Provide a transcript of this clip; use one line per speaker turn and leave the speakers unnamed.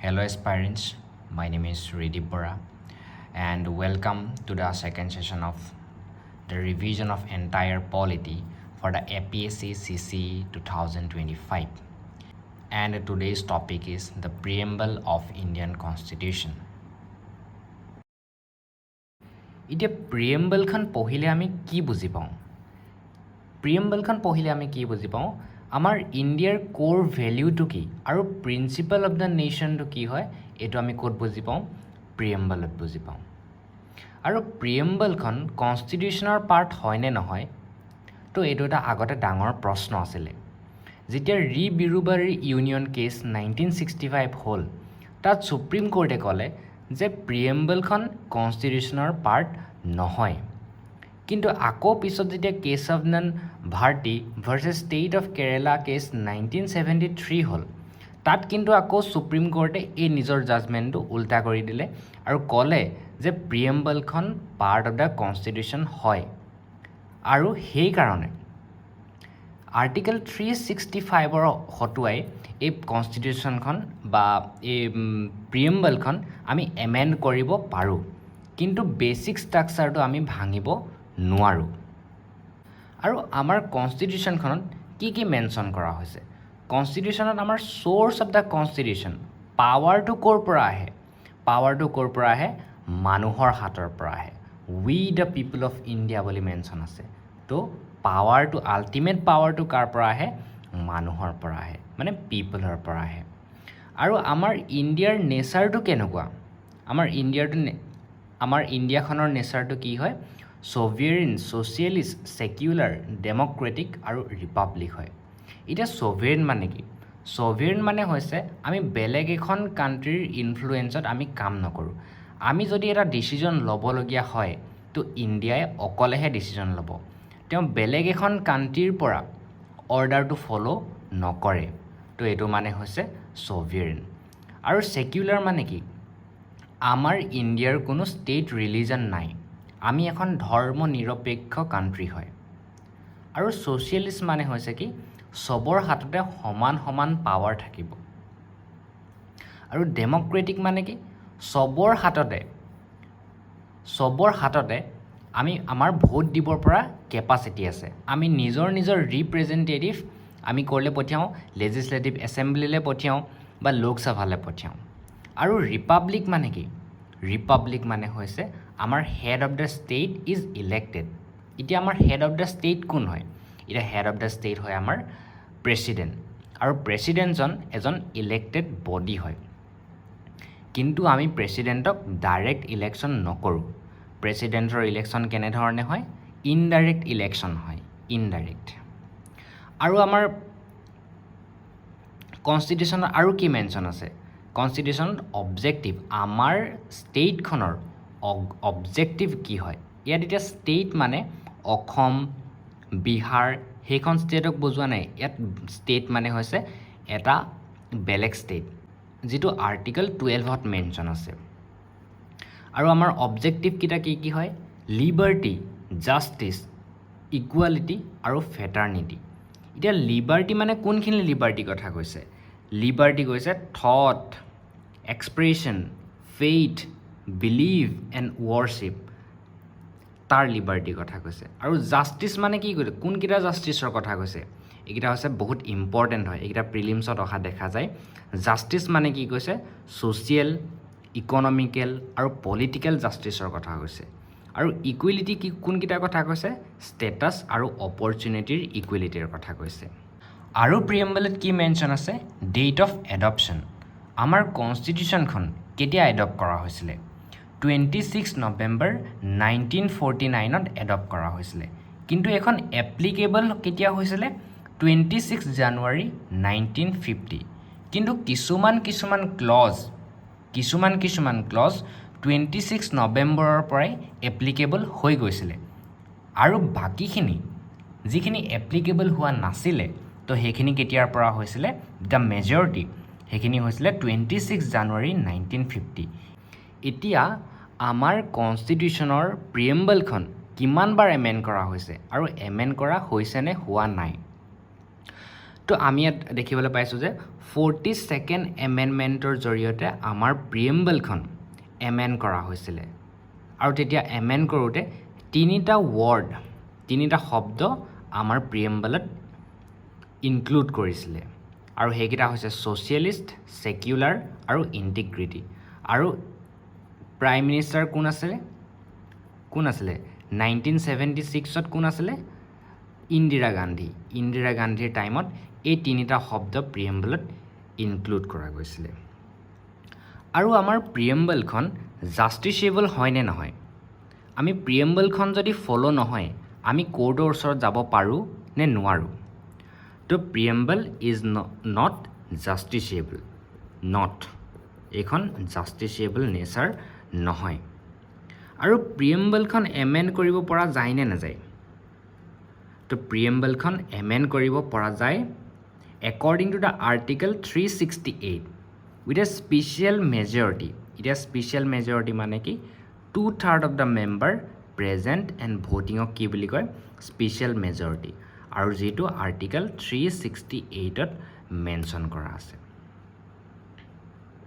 Hello aspirants, my name is Redip Bora and welcome to the second session of the revision of entire polity for the APSC CC 2025. And today's topic is the preamble of Indian Constitution. এতিয়া প্ৰিএম্বলখন পঢ়িলে আমি কি বুজি পাওঁ? প্ৰিএম্বলখন পঢ়িলে আমি কি বুজি পাওঁ? আমাৰ ইণ্ডিয়াৰ কোৰ ভেলিউটো কি আৰু প্ৰিন্সিপাল অফ দ্য নেশ্যনটো কি হয় এইটো আমি ক'ত বুজি পাওঁ? প্ৰিএম্বলত বুজি পাওঁ। আৰু প্ৰিএম্বলখন কনষ্টিটিউশ্যনৰ পাৰ্ট হয়নে নহয় তো এইটো এটা আগতে ডাঙৰ প্ৰশ্ন আছিলে। যেতিয়া ৰিবিৰুবাৰী ইউনিয়ন কেছ 1965 হ'ল তাত সুপ্ৰিম কোৰ্টে ক'লে যে প্ৰিএম্বলখন কনষ্টিটিউশ্যনৰ পাৰ্ট নহয়। কিন্তু আকৌ পিছত যেতিয়া Kesavananda Bharati versus state of Kerala case 1973 হ'ল তাত কিন্তু আকৌ সুপ্ৰিম কোৰ্টে এই নিজৰ জাজমেণ্টটো উল্টা কৰি দিলে আৰু ক'লে যে প্ৰিএম্বলখন পাৰ্ট অফ দ্য কনষ্টিটিউশ্যন হয়। আৰু সেইকাৰণে আৰ্টিকল 365ৰ হতুৱাই এই কনষ্টিটিউশ্যনখন বা এই প্ৰিএম্বলখন আমি এমেণ্ড কৰিব পাৰোঁ, কিন্তু বেছিক ষ্ট্ৰাকচাৰটো আমি ভাঙিব নোৱাৰোঁ। আৰু আমাৰ কনষ্টিটিউশ্যনখনত কি কি মেনশ্যন কৰা হৈছে? কনষ্টিটিউশ্যনত আমাৰ চ'ৰ্চ অফ দ্য কনষ্টিটিউশ্যন পাৱাৰটো ক'ৰ পৰা আহে? পাৱাৰটো ক'ৰ পৰা আহে? মানুহৰ হাতৰ পৰা আহে। উই দ্য পিপল অফ ইণ্ডিয়া বুলি মেনশ্যন আছে। তো পাৱাৰটো আল্টিমেট পাৱাৰটো কাৰ পৰা আহে? মানুহৰ পৰা আহে, মানে পিপলৰ পৰা আহে। আৰু আমাৰ ইণ্ডিয়াৰ নেচাৰটো কেনেকুৱা? আমাৰ ইণ্ডিয়াখনৰ নেচাৰটো কি হয়? ছ'ভিয়েৰিন, ছ'চিয়েলিষ্ট, ছেকুলাৰ, ডেম'ক্ৰেটিক আৰু ৰিপাব্লিক হয়। এতিয়া ছ'ভিয়েৰিন মানে কি? ছ'ভিয়েৰিন মানে হৈছে আমি বেলেগ এখন কাণ্ট্ৰিৰ ইনফ্লুৱেঞ্চত আমি কাম নকৰোঁ। আমি যদি এটা ডিচিজন ল'বলগীয়া হয় তো ইণ্ডিয়াই অকলেহে ডিচিজন ল'ব। তেওঁ বেলেগ এখন কাণ্ট্ৰিৰ পৰা অৰ্ডাৰটো ফ'ল' নকৰে। তো এইটো মানে হৈছে ছ'ভিয়েৰিন। আৰু ছেকুলাৰ মানে কি? আমাৰ ইণ্ডিয়াৰ কোনো ষ্টেট ৰিলিজন নাই, আমি এখন ধৰ্ম নিৰপেক্ষ কাণ্ট্ৰি হয়। আৰু ছ'চিয়েলিষ্ট মানে হৈছে কি? চবৰ হাততে সমান সমান পাৱাৰ থাকিব। আৰু ডেম'ক্ৰেটিক মানে কি? চবৰ হাততে আমি আমাৰ ভোট দিবৰ পৰা কেপাচিটি আছে। আমি নিজৰ ৰিপ্ৰেজেণ্টেটিভ আমি ক'লৈ পঠিয়াওঁ? লেজিছলেটিভ এছেম্বলিলৈ পঠিয়াওঁ বা লোকসভালৈ পঠিয়াওঁ। আৰু ৰিপাব্লিক মানে কি? ৰিপাব্লিক মানে হৈছে আমাৰ head of the state is elected. এতিয়া আমাৰ হেড অফ দ্য ষ্টেট কোন হয়? এতিয়া হেড অফ দ্য ষ্টেট হয় আমাৰ প্ৰেছিডেণ্ট। আৰু প্ৰেছিডেণ্টজন এজন ইলেক্টেড বডি হয়। কিন্তু আমি প্ৰেছিডেণ্টক ডাইৰেক্ট ইলেকশ্যন নকৰোঁ। প্ৰেছিডেণ্টৰ ইলেকশ্যন কেনেধৰণে হয়? ইনডাইৰেক্ট ইলেকশ্যন হয়, ইনডাইৰেক্ট। আৰু আমাৰ কনষ্টিটিউশ্যনত আৰু কি মেনশ্যন আছে? কনষ্টিটিউশ্যনত অবজেক্টিভ, আমাৰ ষ্টেটখনৰ অবজেক্টিভ কি হয়? ইয়াত এতিয়া ষ্টেট মানে অসম, বিহাৰ সেইখন ষ্টেটক বুজোৱা নাই। ইয়াত ষ্টেট মানে হৈছে এটা বেলেগ ষ্টেট, যিটো আৰ্টিকল 12ত মেনশ্যন আছে। আৰু আমাৰ অবজেক্টিভকেইটা কি কি হয়? লিবাৰ্টি, জাষ্টিছ, ইকুৱালিটি আৰু ফেটাৰ্নিটি। এতিয়া লিবাৰ্টি মানে কোনখিনি লিবাৰ্টিৰ কথা কৈছে? লিবাৰ্টি কৈছে thought, expression, faith, believe and worship, তাৰ লিবাৰ্টিৰ কথা কৈছে। আৰু জাষ্টিছ মানে কি কৈছে? কোনকেইটা জাষ্টিছৰ কথা কৈছে? এইকেইটা হৈছে বহুত ইম্পৰ্টেণ্ট হয়, এইকেইটা প্ৰিলিমছত অহা দেখা যায়। জাষ্টিছ মানে কি কৈছে? ছ'চিয়েল, ইকনমিকেল আৰু পলিটিকেল জাষ্টিছৰ কথা কৈছে। আৰু ইকুৱেলিটি কি কোনকেইটাৰ কথা কৈছে? ষ্টেটাছ আৰু অপৰচুনিটিৰ ইকুৱেলিটিৰ কথা কৈছে। আৰু প্ৰিএম্বলত কি মেনশ্যন আছে? Date of adoption. আমাৰ কনষ্টিটিউশ্যনখন কেতিয়া এডপ্ট কৰা হৈছিলে? 26 নৱেম্বৰ 1949ত এডপ্ট কৰা হৈছিলে। কিন্তু এখন এপ্লিকেবল কেতিয়া হৈছিলে? 26 জানুৱাৰী 1950। কিন্তু কিছুমান ক্লজ 26 নৱেম্বৰৰ পৰাই এপ্লিকেবল হৈ গৈছিলে। আৰু বাকীখিনি যিখিনি এপ্লিকেবল হোৱা নাছিলে তো সেইখিনি কেতিয়াৰ পৰা হৈছিলে? দ্য মেজৰিটি সেইখিনি হৈছিলে 26 জানুৱাৰী 1950। এতিয়া আমাৰ কনষ্টিটিউশ্যনৰ প্ৰিএম্বলখন কিমানবাৰ এমেণ্ড কৰা হৈছে আৰু এমেণ্ড কৰা হৈছে নে হোৱা নাই? তো আমি ইয়াত দেখিবলৈ পাইছোঁ যে 42nd এমেণ্ডমেণ্টৰ জৰিয়তে আমাৰ প্ৰিএম্বলখন এমেণ্ড কৰা হৈছিলে আৰু তেতিয়া এমেণ্ড কৰোঁতে তিনিটা শব্দ আমাৰ প্ৰিএম্বলত ইনক্লুড কৰিছিলে আৰু সেইকেইটা হৈছে ছ'চিয়েলিষ্ট ছেকুলাৰ আৰু ইণ্টিগ্ৰিটি আৰু প্ৰাইম মিনিষ্টাৰ কোন আছিলে 1976ত কোন আছিলে ইন্দিৰা গান্ধীৰ টাইমত এই তিনিটা শব্দ প্ৰিএম্বলত ইনক্লুড কৰা গৈছিলে আৰু আমাৰ প্ৰিএম্বলখন জাষ্টিচেবল হয় নে নহয় আমি প্ৰিএম্বলখন যদি ফ'ল' নহয় আমি কোৰ্টৰ ওচৰত যাব পাৰোঁ নে নোৱাৰোঁ তো প্ৰিএম্বল ইজ নট জাষ্টিচেবল এইখন জাষ্টিচেবল নেচাৰ নহয় আৰু প্ৰিএম্বলখন এমেণ্ড কৰিব পৰা যায় নে নাযায় তো প্ৰিএম্বলখন এমেণ্ড কৰিব পৰা যায় according to the article 368 with a special majority it is special majority মানে কি 2/3 of the member present and voting কি বুলি কয় special majority আৰু যেটো article 368 ত মেনশ্যন কৰা আছে